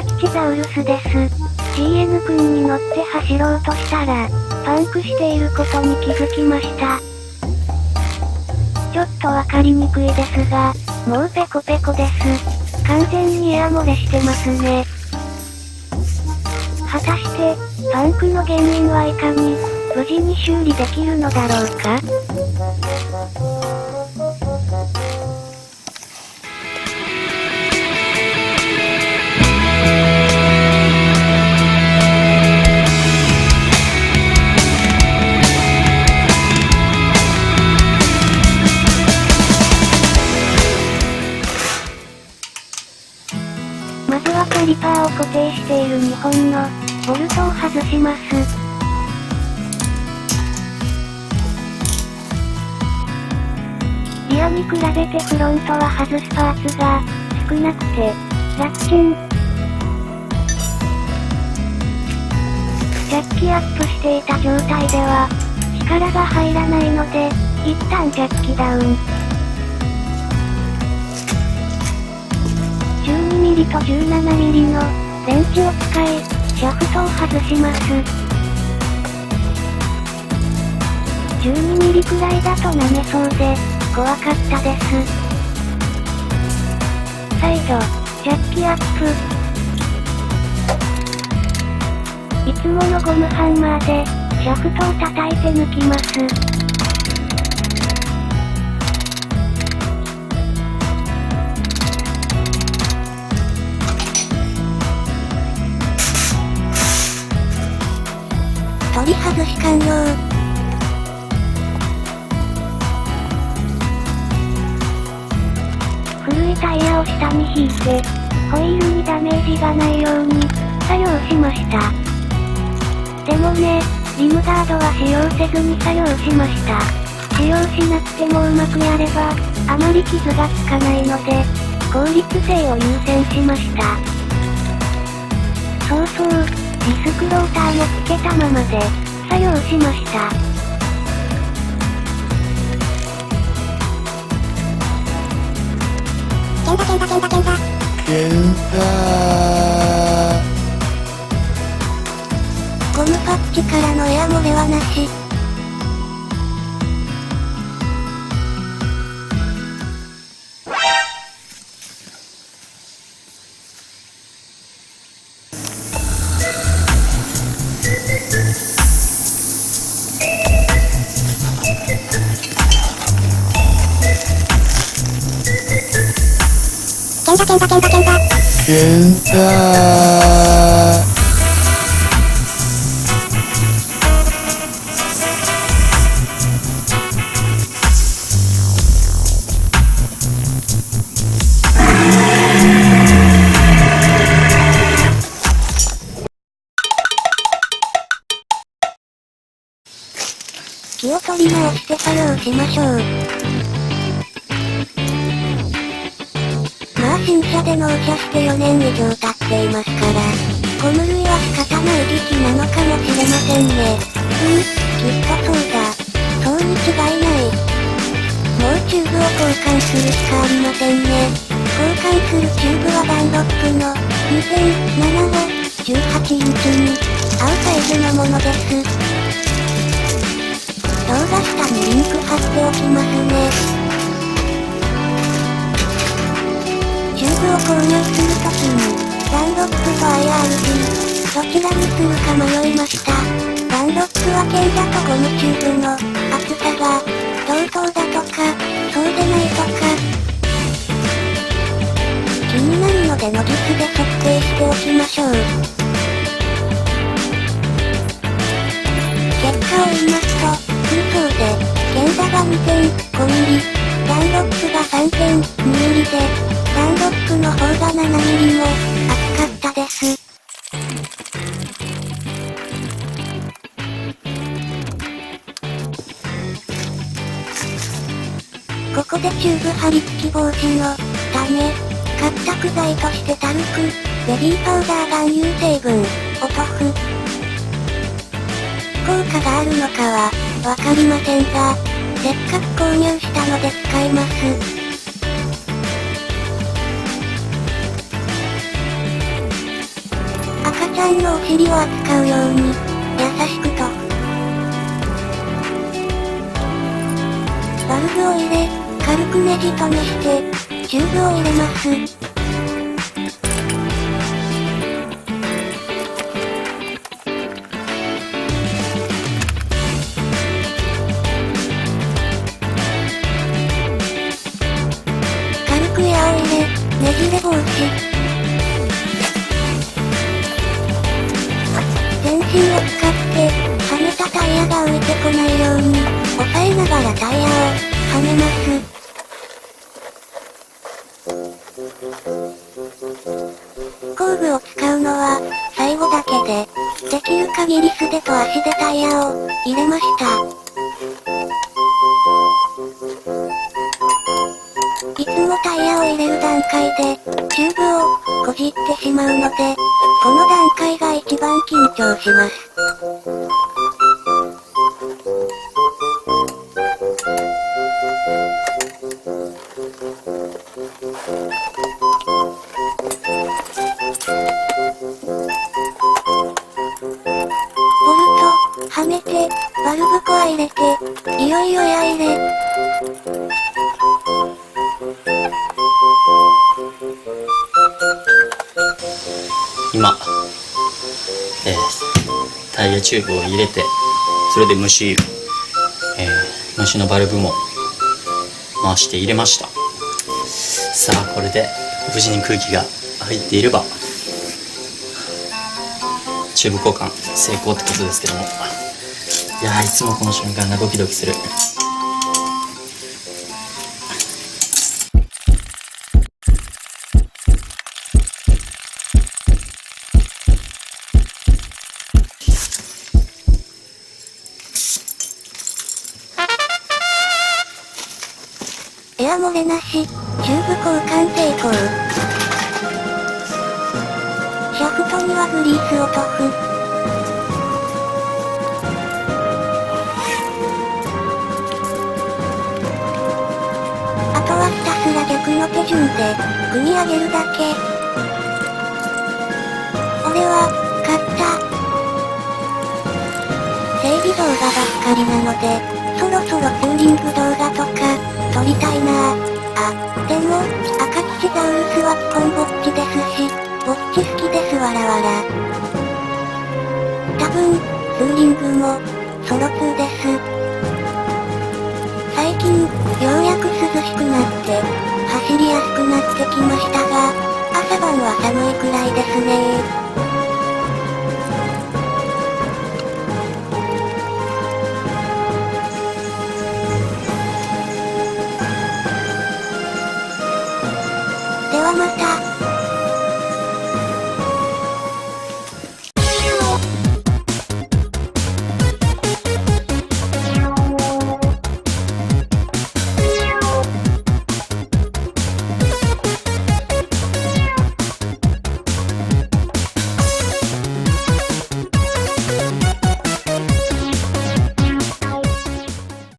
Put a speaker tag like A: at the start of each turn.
A: ッチザウルスです。GN 君に乗って走ろうとしたら、パンクしていることに気づきました。ちょっとわかりにくいですが、もうペコペコです。完全にエア漏れしてますね。果たして、パンクの原因はいかに、無事に修理できるのだろうか。まずはカリパーを固定している2本の、ボルトを外します。リアに比べてフロントは外すパーツが、少なくて、ラッキン。ジャッキアップしていた状態では、力が入らないので、一旦ジャッキダウン。12ミリと17ミリのレンチを使い、シャフトを外します。12ミリくらいだと舐めそうで、怖かったです。再度、ジャッキアップ。いつものゴムハンマーで、シャフトを叩いて抜きます。取り外し完了。古いタイヤを下に引いて、ホイールにダメージがないように、作業しました。でもね、リムガードは使用せずに作業しました。使用しなくてもうまくやれば、あまり傷がつかないので、効率性を優先しました。そうそう、ディスクローターもつけたままで、作業しました。ゴムパッチからのエア漏れはなし。気を取り直して作業しましょう。まあ新車で納車して4年以上経っていますから、ゴム類は仕方ない時期なのかもしれませんね。きっとそうだ。そうに違いない。もうチューブを交換するしかありませんね。交換するチューブはダンロップの2007号18インチに合うサイズのものです。動画下にリンク貼っておきますね。チューブを購入するときに、ダンロップと IRB、どちらにするか迷いました。ダンロップは剣だとゴムチューブの厚さが同等だとか、そうでないとか。気になるのでノギスで測定しておきましょう。結果を言いますと、空想で、剣座が 2.5 ミリ、ダンロップが 3.2 ミリで、ダンロップの方が7ミリも厚かったです。ここでチューブ張り付き防止のため、活着剤としてタルク、ベビーパウダー含有成分を塗布。効果があるのかはわかりませんが、せっかく購入したので使います。さんのお尻を扱うように、優しくと。バルブを入れ、軽くねじ止めして、チューブを入れます。軽くエアを入れ、ねじれ防止。全身を使って跳ねたタイヤが浮いてこないように押さえながらタイヤをはめます。工具を使うのは最後だけで、できる限り素手と足でタイヤを入れました。いつもタイヤを入れる段階でチューブをこじってしまうので、この段階が一番緊張します。ボルト、はめて、バルブコア入れて、いよいよエア入れ。
B: 今、タイヤチューブを入れて、それで虫のバルブも回して入れました。さあ、これで無事に空気が入っていればチューブ交換成功ってことですけども、いやー、いつもこの瞬間がドキドキする。
A: エア漏れなし、チューブ交換成功。シャフトにはグリースを塗布。あとはひたすら逆の手順で、組み上げるだけ。俺は、買った。整備動画ばっかりなので、そろそろツーリング動画とか、撮りたいなぁ。あ、でも、赤騎士ザウルスは基本ぼっちですし、ぼっち好きですわらわら。多分、ツーリングも、ソロ2です。最近、ようやく涼しくなって、走りやすくなってきましたが、朝晩は寒いくらいですね。